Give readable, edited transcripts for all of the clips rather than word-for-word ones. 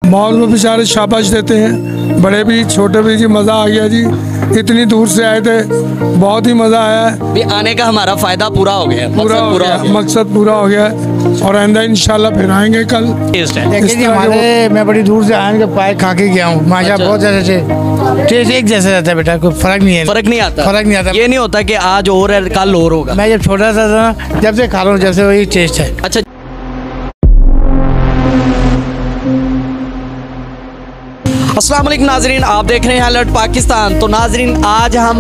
माहौल में बेचारे शाबाश देते हैं, बड़े भी छोटे भी। जी मज़ा आ गया जी, इतनी दूर से आए थे, बहुत ही मज़ा आया। भी आने का हमारा फ़ायदा पूरा हो गया, मकसद पूरा हो गया और आइंदा इंशाल्लाह फिर आएंगे कल। देखिए जी, मैं बड़ी दूर से आए पाए खा के गया हूँ माशा, बहुत अच्छे टेस्ट एक जैसा रहता है बेटा, कोई फर्क नहीं है। फर्क नहीं आता। ये नहीं होता कि आज और है कल और होगा। मैं जब छोटा सा था जब से खा रहा हूँ जैसे वही टेस्ट है। अच्छा, अस्सलाम वालेकुम नाजरीन, आप देख रहे हैं अलर्ट पाकिस्तान। तो नाजरीन, आज हम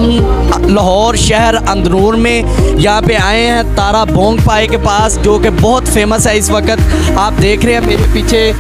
लाहौर शहर अंदरूर में यहाँ पे आए हैं तारा बोंग पाए के पास, जो कि बहुत फेमस है इस वक्त। आप देख रहे हैं मेरे पीछे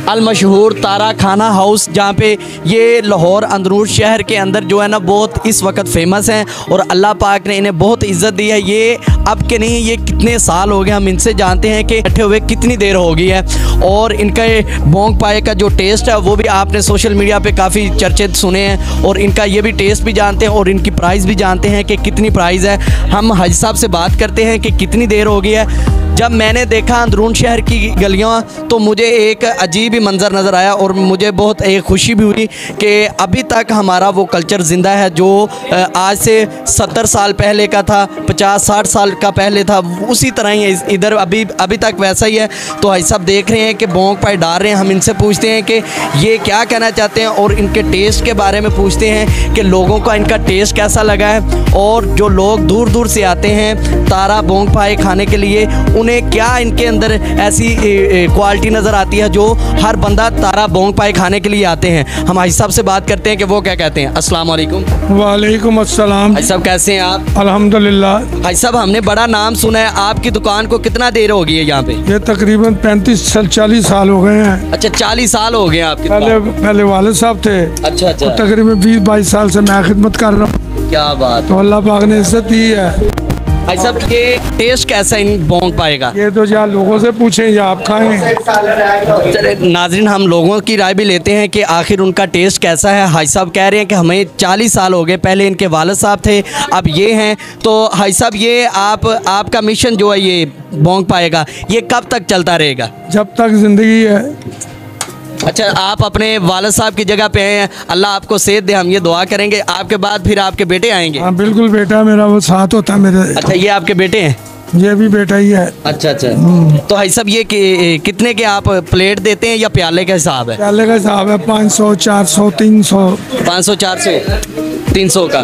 अल मशहूर तारा खाना हाउस, जहाँ पे ये लाहौर अंदरूर शहर के अंदर जो है ना बहुत इस वक्त फेमस हैं और अल्लाह पाक ने इन्हें बहुत इज़्ज़त दी है। ये अब के नहीं, ये कितने साल हो गए, हम इनसे जानते हैं कि बैठे हुए कितनी देर हो गई है। और इनका बोंग पाए का जो टेस्ट है वो भी आपने सोशल मीडिया पे काफ़ी चर्चित सुने हैं, और इनका ये भी टेस्ट भी जानते हैं और इनकी प्राइस भी जानते हैं कि कितनी प्राइस है। हम हाजी साहब से बात करते हैं कि कितनी देर हो गई है। जब मैंने देखा अंदरून शहर की गलियाँ तो मुझे एक अजीब ही मंज़र नज़र आया और मुझे बहुत एक खुशी भी हुई कि अभी तक हमारा वो कल्चर ज़िंदा है जो आज से 70 साल पहले का था, 50-60 साल का पहले था, उसी तरह ही है इधर अभी तक वैसा ही है। तो भाई साहब देख रहे हैं कि बोंग पाए डाल रहे हैं, हम इनसे पूछते हैं कि ये क्या कहना चाहते हैं और इनके टेस्ट के बारे में पूछते हैं कि लोगों का इनका टेस्ट कैसा लगा है। और जो लोग दूर दूर से आते हैं तारा बोंग पाए खाने के लिए, उन्हें क्या इनके अंदर ऐसी क्वालिटी नज़र आती है जो हर बंदा तारा बोंग पाए खाने के लिए आते हैं। हम भाई साहब से बात करते हैं कि वो क्या कहते हैं। अस्सलाम वालेकुम। वालेकुम अस्सलाम। भाई साहब कैसे हैं आप? अल्हम्दुलिल्लाह। भाई साहब हमने बड़ा नाम सुना है, आपकी दुकान को कितना देर हो गई है यहाँ पे? ये तकरीबन 35-40 साल हो गए हैं। अच्छा, 40 साल हो गए आपके? पहले वालिद साहब थे। अच्छा। तकरीबन 20-22 साल से मैं खिदमत कर रहा हूँ। क्या बात। तो अल्लाह पाक ने इज्जत दी है। भाई साहब ये टेस्ट कैसा इन बोंग पाएगा? ये तो या लोगों से पूछें या आप खाएं। चले नाज़रीन, हम लोगों की राय भी लेते हैं कि आखिर उनका टेस्ट कैसा है। हाई साहब कह रहे हैं कि हमें 40 साल हो गए, पहले इनके वालिद साहब थे, अब ये हैं। तो हाई साहब ये आपका मिशन जो है ये बोंग पाएगा, ये कब तक चलता रहेगा? जब तक ज़िंदगी है। अच्छा, आप अपने वालिद साहब की जगह पे हैं, अल्लाह आपको सेहत दे, हम ये दुआ करेंगे। आपके बाद फिर आपके बेटे आएंगे? हाँ बिल्कुल, बेटा मेरा वो साथ होता है मेरे। अच्छा, ये आपके बेटे हैं? ये भी बेटा ही है। अच्छा। तो भाई साहब ये कितने के आप प्लेट देते हैं या प्याले का हिसाब है? प्याले का हिसाब है 500, 400, 300। 500, 400, 300 का।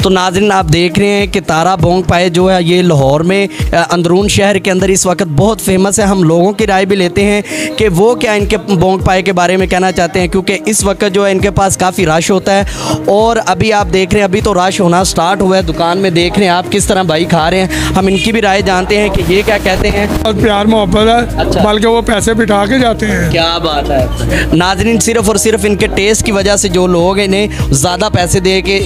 तो नाज़रीन आप देख रहे हैं कि तारा बोंग पाए जो है ये लाहौर में अंदरून शहर के अंदर इस वक्त बहुत फेमस है। हम लोगों की राय भी लेते हैं कि वो क्या इनके बोंग पाए के बारे में कहना चाहते हैं, क्योंकि इस वक्त जो है इनके पास काफ़ी रश होता है। और अभी आप देख रहे हैं अभी तो रश होना स्टार्ट हुआ है, दुकान में देख रहे हैं आप किस तरह भाई खा रहे हैं। हम इनकी भी राय जानते हैं कि ये क्या कहते हैं। और प्यार मोहब्बत है। अच्छा। बल्कि वो पैसे बिठा के जाते हैं। क्या बात है। नाज़रीन सिर्फ और सिर्फ इनके टेस्ट की वजह से जो लोग इन्हें ज़्यादा पैसे दे के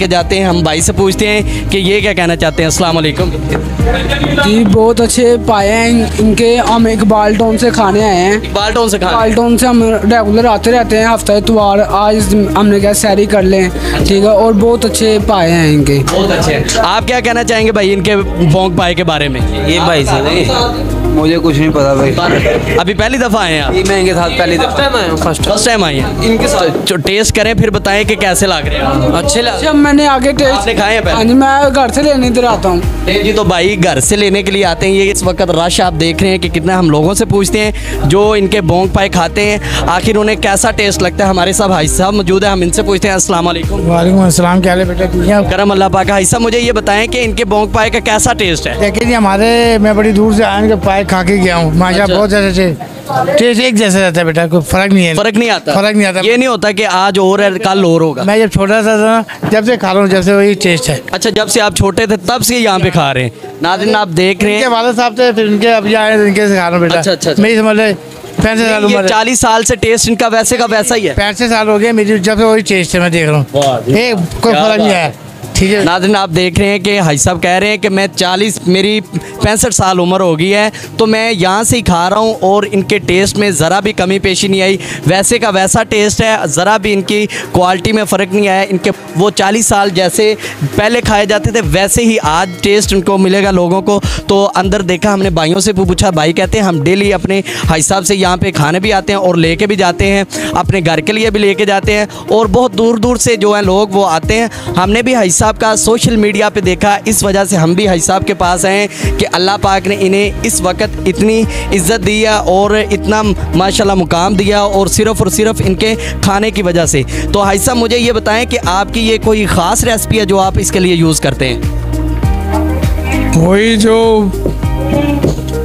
जाते हैं। हम भाई से पूछते हैं कि ये क्या कहना चाहते हैं। अस्सलाम वालेकुम जी, बहुत अच्छे पाए हैं इनके। हम इकबाल टाउन से खाने आए हैं। इकबाल टाउन से इकबाल टाउन से हम रेगुलर आते रहते हैं, हफ्ता इतवार। आज हमने क्या सैरी कर लें, ठीक है। और बहुत अच्छे पाए हैं इनके, बहुत अच्छे। आप क्या कहना चाहेंगे भाई इनके बोंग पाए के बारे में? ये भाई साहब मुझे कुछ नहीं पता भाई, अभी पहली दफ़ा आए हैं आप? मैं इनके साथ पहली दफ़ा फर्स्ट टाइम आए हैं इनके साथ। टेस्ट करें फिर बताएं कि कैसे लग रहे हैं। अच्छे लग। जब मैंने आगे टेस्ट आपने खाए हैं पहले? हाँ जी, मैं घर से लेने इधर आता हूँ जी। तो भाई घर से लेने के लिए आते हैं। ये इस वक्त रश आप देख रहे हैं कि कितना। हम लोगों से पूछते हैं जो इनके बोंग पाए खाते हैं आखिर उन्हें कैसा टेस्ट लगता है। हमारे साहब हाई साहब मौजूद है, हम इनसे पूछते हैं। अस्सलाम वालेकुम। वालेकुम अस्सलाम। क्या हाल है बेटा? करम अल्लाह पाक। हाई साहब मुझे ये बताएं कि इनके बोंग पाए का कैसा टेस्ट है? देखिए जी, मैं बड़ी दूर से आए पाए खा के गया हूँ माशा, बहुत अच्छे टेस्ट एक जैसा रहता है बेटा, कोई फर्क नहीं है। फर्क नहीं आता। ये नहीं होता कि आज और है कल और होगा। मैं जब छोटा सा था जब से खा रहा हूँ जैसे वही टेस्ट है। अच्छा, जब से आप छोटे थे तब से यहाँ पे खा रहे हैं। नाज़रीन आप देख रहे हैं वाले साहब थे, फिर इनके अभी आए इनके से खा रहा हूँ बेटा। अच्छा। मेरी समझ ले 65 साल उम्र है। 40 साल से टेस्ट इनका वैसे का वैसा ही है। 65 साल हो गए मेरी, जब से वही टेस्ट है। मैं देख रहा हूँ कोई फर्क नहीं है। ठीक है। नाज़रीन आप देख रहे हैं कि हाजी साहब कह रहे हैं कि मेरी 65 साल उम्र हो गई है, तो मैं यहाँ से ही खा रहा हूँ और इनके टेस्ट में ज़रा भी कमी पेशी नहीं आई। वैसे का वैसा टेस्ट है, ज़रा भी इनकी क्वालिटी में फ़र्क नहीं आया। इनके वो 40 साल जैसे पहले खाए जाते थे वैसे ही आज टेस्ट इनको मिलेगा लोगों को। तो अंदर देखा, हमने भाइयों से पूछा, भाई कहते हैं हम डेली अपने हाजी साहब से यहाँ पे खाने भी आते हैं और लेके भी जाते हैं, अपने घर के लिए भी लेके जाते हैं और बहुत दूर दूर से जो है लोग वो आते हैं। हमने भी हाजी साहब का सोशल मीडिया पे देखा, इस वजह से हम भी हाजी साहब के पास आए कि अल्लाह पाक ने इन्हें इस वक्त इतनी इज़्ज़त दी है और इतना माशाल्लाह मुकाम दिया और सिर्फ़ इनके खाने की वजह से। तो हाजी साहब मुझे ये बताएं कि आपकी ये कोई ख़ास रेसिपी है जो आप इसके लिए यूज़ करते हैं? वही जो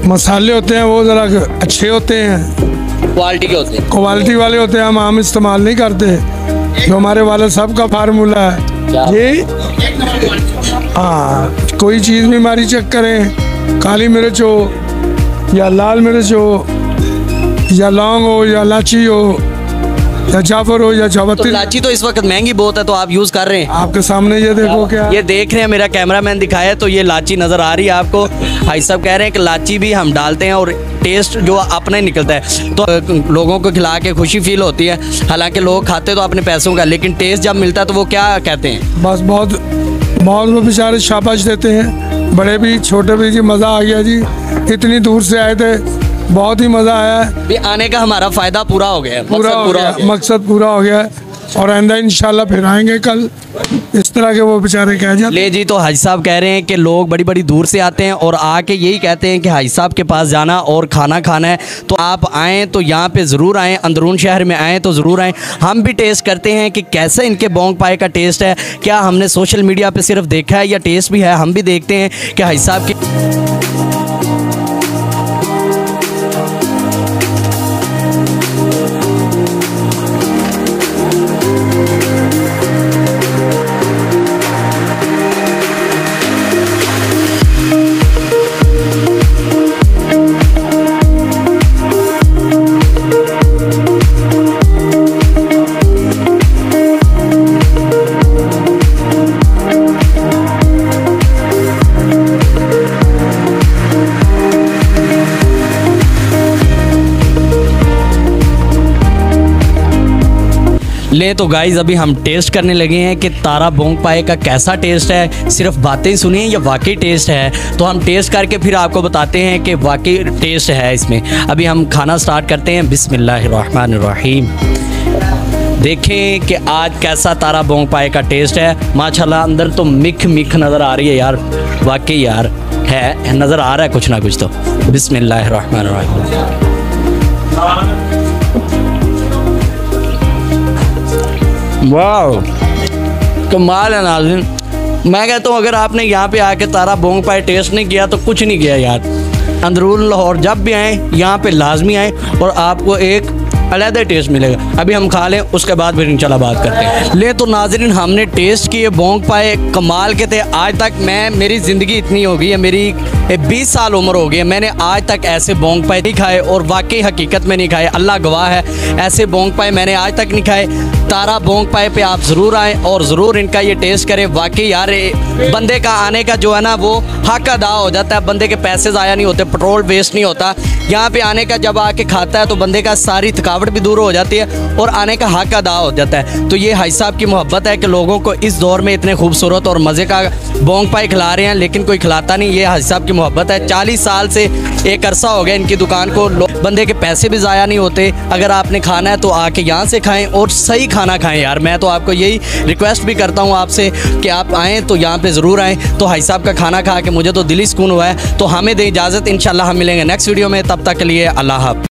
मसाले होते हैं वो ज़रा अच्छे होते हैं, क्वालिटी के होते हैं, क्वालिटी वाले होते हैं, हम आम इस्तेमाल नहीं करते। जो हमारे वाले साहब का फार्मूला है ये, हाँ, कोई चीज़ भी हमारी चेक करें, काली मिर्च हो या लाल मिर्च हो या लौंग हो या इलायची हो या जाफर हो या तो जावत्री। इलायची तो इस वक्त महंगी बहुत है, तो आप यूज़ कर रहे हैं? आपके सामने ये देखो, क्या ये देख रहे हैं, मेरा कैमरामैन दिखाया तो ये इलायची नज़र आ रही है आपको। भाई साहब कह रहे हैं कि इलायची भी हम डालते हैं और टेस्ट जो अपना ही निकलता है, तो लोगों को खिला के खुशी फील होती है। हालांकि लोग खाते तो अपने पैसों का, लेकिन टेस्ट जब मिलता है तो वो क्या कहते हैं? बस बहुत वो बेचारे शाबाश देते हैं, बड़े भी छोटे भी। जी मज़ा आ गया जी, इतनी दूर से आए थे, बहुत ही मज़ा आया। भी आने का हमारा फ़ायदा पूरा हो गया है, मकसद पूरा हो गया है और आइंदा इंशाल्लाह फिर आएंगे कल। इस तरह के वो बेचारे कह जाते। ले जी, तो हाजी साहब कह रहे हैं कि लोग बड़ी बड़ी दूर से आते हैं और आके यही कहते हैं कि हाजी साहब के पास जाना और खाना खाना है। तो आप आएँ तो यहाँ पे ज़रूर आएँ, अंदरून शहर में आएँ तो ज़रूर आएँ। हम भी टेस्ट करते हैं कि कैसे इनके बोंग पाए का टेस्ट है, क्या हमने सोशल मीडिया पर सिर्फ देखा है या टेस्ट भी है। हम भी देखते हैं कि हाजी साहब की लें। तो गाइज़ अभी हम टेस्ट करने लगे हैं कि तारा बोंग पाए का कैसा टेस्ट है। सिर्फ बातें ही सुनिए या वाकई टेस्ट है, तो हम टेस्ट करके फिर आपको बताते हैं कि वाकई टेस्ट है इसमें। अभी हम खाना स्टार्ट करते हैं। बिस्मिल्लाहिर्रहमानिर्रहीम। देखें कि आज कैसा तारा बोंग पाए का टेस्ट है। माशाल्लाह अंदर तो मिख नज़र आ रही है यार, वाकई यार है, नज़र आ रहा है कुछ ना कुछ। तो बिस्मिल्लाहिर्रहमानिर्रहीम। वाह, कमाल है नाज़रीन। मैं कहता हूँ अगर आपने यहाँ पे आके तारा बोंग पाए टेस्ट नहीं किया तो कुछ नहीं किया यार। अंदरून लाहौर जब भी आएँ यहाँ पे लाजमी आएँ और आपको एक अलग टेस्ट मिलेगा। अभी हम खा लें, उसके बाद फिर इंशाल्लाह बात करते हैं। ले तो नाज़रीन हमने टेस्ट किए बोंग पाए, कमाल के थे। आज तक मेरी ज़िंदगी इतनी हो गई है, मेरी 20 साल उम्र हो गई है, मैंने आज तक ऐसे बोंग पाए नहीं खाए और वाकई हकीकत में नहीं खाए। अल्लाह गवाह है, ऐसे बोंग पाए मैंने आज तक नहीं खाए। तारा बोंग पाए पे आप ज़रूर आएँ और ज़रूर इनका ये टेस्ट करें। वाकई यार बंदे का आने का जो है ना वो हक अदा हो जाता है, बंदे के पैसे ज़ाया नहीं होते, पेट्रोल वेस्ट नहीं होता। यहाँ पे आने का जब आके खाता है तो बंदे का सारी थकावट भी दूर हो जाती है और आने का हक अदा हो जाता है। तो ये हाजी साहब की मोहब्बत है कि लोगों को इस दौर में इतने खूबसूरत और मज़े का बोंग पाए खिला रहे हैं, लेकिन कोई खिलाता नहीं। ये हाजी साहब की मोहब्बत है। 40 साल से एक अरसा हो गया इनकी दुकान को, बंदे के पैसे भी ज़ाया नहीं होते। अगर आपने खाना है तो आके यहाँ से खाएँ और सही खाना खाएँ यार। मैं तो आपको यही रिक्वेस्ट भी करता हूँ आपसे कि आप आएँ तो यहाँ पे ज़रूर आएँ। तो हाजी साहब का खाना खा के मुझे तो दिली सुकून हुआ है। तो हमें दें इजाज़त, इंशाल्लाह हम मिलेंगे नेक्स्ट वीडियो में। तब तक के लिए अल्लाह हाफ़िज़।